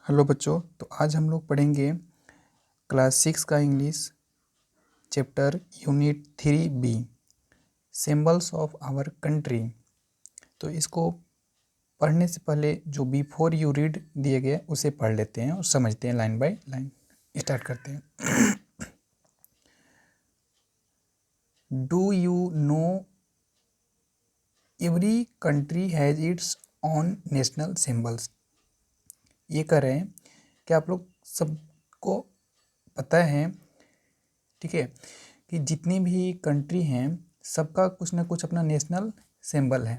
Hello बच्चों, तो आज हम लोग पढ़ेंगे क्लास 6 का English chapter unit 3B symbols of our country. तो इसको पढ़ने से पहले जो बिफोर यू रीड दिए गए उसे पढ़ लेते हैं और समझते हैं लाइन बाय लाइन। स्टार्ट करते हैं। Do you know every country has its on national symbols. ये कह रहे हैं कि आप लोग सबको पता है, ठीक है, कि जितनी भी कंट्री हैं सबका कुछ ना कुछ अपना नेशनल सिंबल है।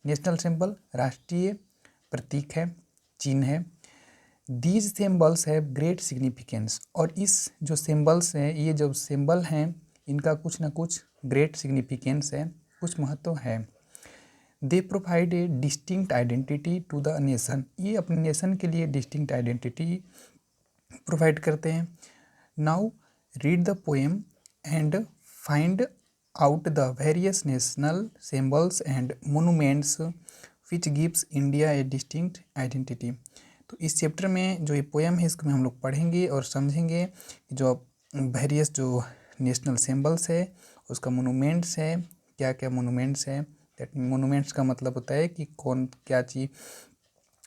नेशनल सिंबल राष्ट्रीय प्रतीक है, चिन्ह है। These symbols have great significance, और इस जो सिंबल्स हैं, ये जो सिंबल हैं, इनका कुछ ना कुछ ग्रेट सिग्निफिकेंस है, कुछ महत्व है। They provide a distinct identity to the nation. ये अपने नेशन के लिए डिस्टिंक्ट आइडेंटिटी प्रोवाइड करते हैं। Now read the poem and find out the various national symbols and monuments which gives India a distinct identity। तो इस chapter में जो ये पोएम है इसको हम लोग पढ़ेंगे और समझेंगे कि जो वेरियस जो नेशनल सिंबल्स है, उसका मोनूमेंट्स है, क्या क्या मोनूमेंट्स है। दैट मोनूमेंट्स का मतलब होता है कि कौन क्या चीज़,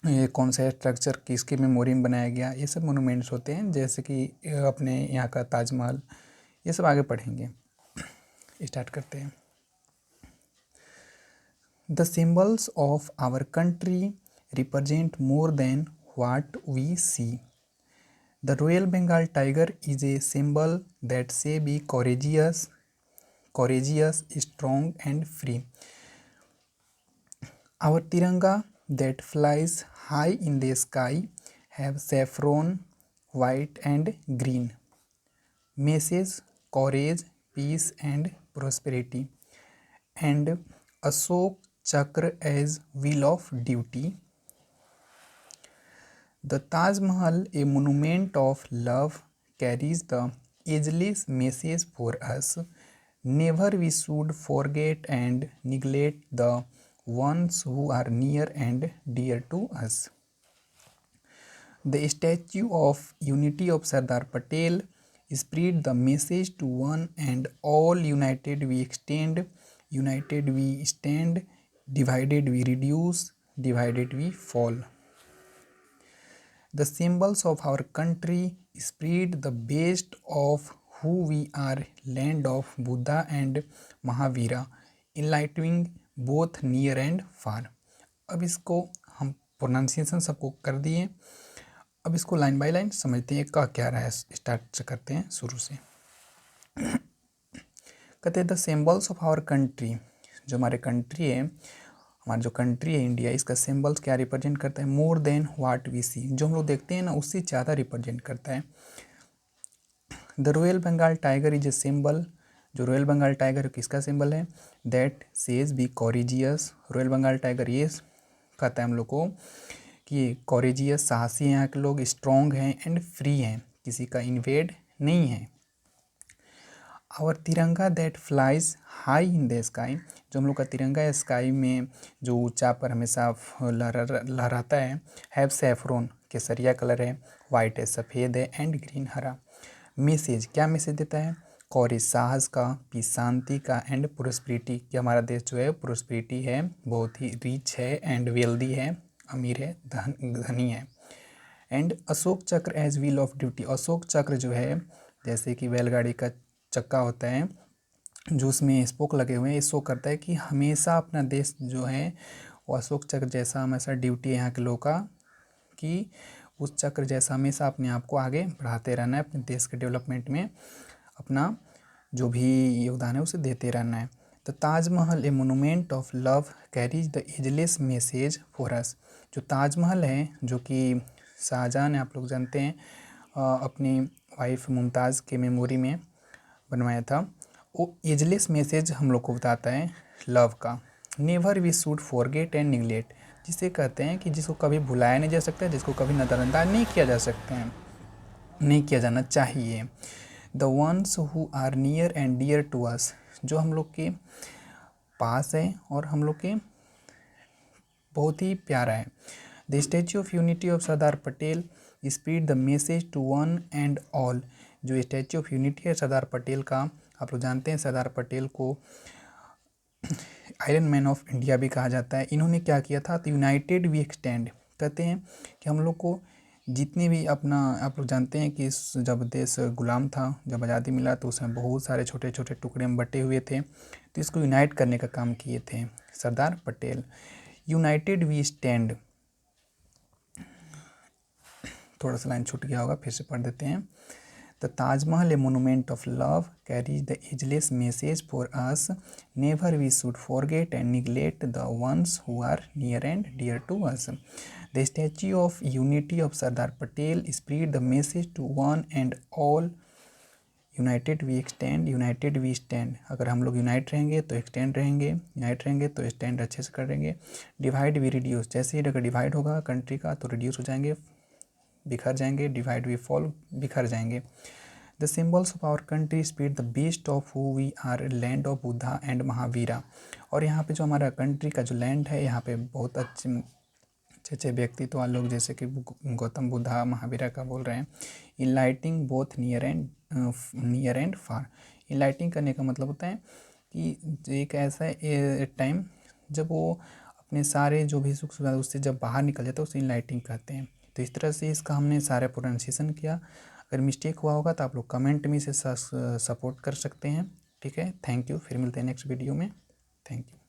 ये कौन सा स्ट्रक्चर किसके मेमोरी में बनाया गया, ये सब मोनूमेंट्स होते हैं। जैसे कि अपने यहाँ का ताजमहल, ये सब आगे पढ़ेंगे। स्टार्ट करते हैं। The symbols of our country represent more than what we see. The royal Bengal tiger is a symbol that say be courageous, strong and free. Our tiranga that flies high in the sky have saffron, white and green. Message courage, peace and prosperity. And Ashok Chakra as wheel of duty. The Taj Mahal, a monument of love, carries the ageless message for us. Never we should forget and neglect the ones who are near and dear to us. The Statue of Unity of Sardar Patel spread the message to one and all. United we extend, united we stand, divided we reduce, divided we fall. The symbols of our country spread the best of who we are, land of Buddha and Mahavira, enlightening both near and far. अब इसको हम pronunciation सबको कर दिए, अब इसको line by line समझते हैं का क्या रहा है। स्टार्ट करते हैं शुरू से। कहते हैं the symbols of our country, जो हमारे कंट्री है, हमारा जो कंट्री है इंडिया, इसका सिंबल्स क्या रिप्रेजेंट करता है? मोर देन व्हाट वी सी, जो हम लोग देखते हैं ना उससे ज़्यादा रिप्रेजेंट करता है। The royal Bengal tiger is a symbol, जो रॉयल बंगाल टाइगर है किसका सिंबल है? That says be courageous. Royal Bengal tiger ये कहता है हम लोग को कि कॉरेजियस, साहसी हैं यहाँ के लोग, स्ट्रॉन्ग हैं एंड फ्री हैं, किसी का इन्वेड नहीं है। आवर तिरंगा that flies high in the sky, जो हम लोग का तिरंगा है स्काई में जो ऊंचा पर हमेशा लहराता है। हैव सैफरोन, केसरिया कलर है, वाइट है, सफ़ेद है एंड ग्रीन हरा। मैसेज, क्या मैसेज देता है? कॉरेज, साहस का, पीस, शांति का एंड प्रोस्पेरिटी, कि हमारा देश जो है प्रोस्पेरिटी है, बहुत ही रिच है एंड वेल्दी है, अमीर है, धनी है। And Ashoka Chakra as wheel of duty, Ashoka Chakra जो है जैसे कि बैलगाड़ी का चक्का होता है जो उसमें स्पोक लगे हुए हैं, ये शो करता है कि हमेशा अपना देश जो है वो अशोक चक्र जैसा हमेशा ड्यूटी है यहाँ के लोगों का, कि उस चक्र जैसा हमेशा अपने आप को आगे बढ़ाते रहना है, अपने देश के डेवलपमेंट में अपना जो भी योगदान है उसे देते रहना है। The Taj Mahal a monument of love carries the ageless message for अस, जो ताजमहल है जो कि शाहजहां ने, आप लोग जानते हैं, अपनी वाइफ मुमताज़ के मेमोरी में बनवाया था, वो एजलेस मैसेज हम लोग को बताता है लव का। Never we should forget and neglect, जिसे कहते हैं कि जिसको कभी भुलाया नहीं जा सकता, जिसको कभी नज़रअंदाज नहीं किया जा सकते हैं, नहीं किया जाना चाहिए। The ones who are near and dear to us, जो हम लोग के पास है और हम लोग के बहुत ही प्यारा है। The Statue of Unity of Sardar Patel spread the message to one and all. जो स्टैच्यू ऑफ यूनिटी है सरदार पटेल का, आप लोग जानते हैं सरदार पटेल को आयरन मैन ऑफ इंडिया भी कहा जाता है। इन्होंने क्या किया था, तो यूनाइटेड वी एक्सटेंड, कहते हैं कि हम लोग को जितने भी अपना, आप लोग जानते हैं कि जब देश गुलाम था, जब आज़ादी मिला तो उसमें बहुत सारे छोटे छोटे टुकड़े में बटे हुए थे, तो इसको यूनाइट करने का काम किए थे Sardar Patel. United we stand, थोड़ा सा लाइन छूट गया होगा, फिर से पढ़ देते हैं। The Taj Mahal a monument of love carries the ageless message for us, never we should forget and neglect the ones who are near and dear to us. The Statue of Unity of Sardar Patel spread the message to one and all, united we extend, united we stand. अगर हम लोग unite रहेंगे तो extend रहेंगे, unite रहेंगे तो stand अच्छे से करेंगे। डिवाइड वी रिड्यूस, जैसे ही अगर डिवाइड होगा कंट्री का तो रिड्यूस हो जाएंगे, बिखर जाएंगे, डिवाइड वी फॉल, बिखर जाएंगे। The symbols of our country speed the best of who we are, land of Buddha and Mahavira. और यहाँ पे जो हमारा कंट्री का जो लैंड है, यहाँ पे बहुत अच्छे अच्छे व्यक्तित्व वाले लोग, जैसे कि गौतम बुद्धा महावीरा का बोल रहे हैं। इनलाइटिंग बोथ नियर एंड फार। इनलाइटिंग करने का मतलब होता है कि एक ऐसा टाइम जब वो अपने सारे जो भी सुख सुविधा उससे जब बाहर निकल जाता है, उसे इनलाइटिंग कहते हैं। तो इस तरह से इसका हमने सारा प्रोनाउंसिएशन किया। अगर मिस्टेक हुआ होगा तो आप लोग कमेंट में इसे सपोर्ट कर सकते हैं। ठीक है, थैंक यू, फिर मिलते हैं नेक्स्ट वीडियो में। Thank you.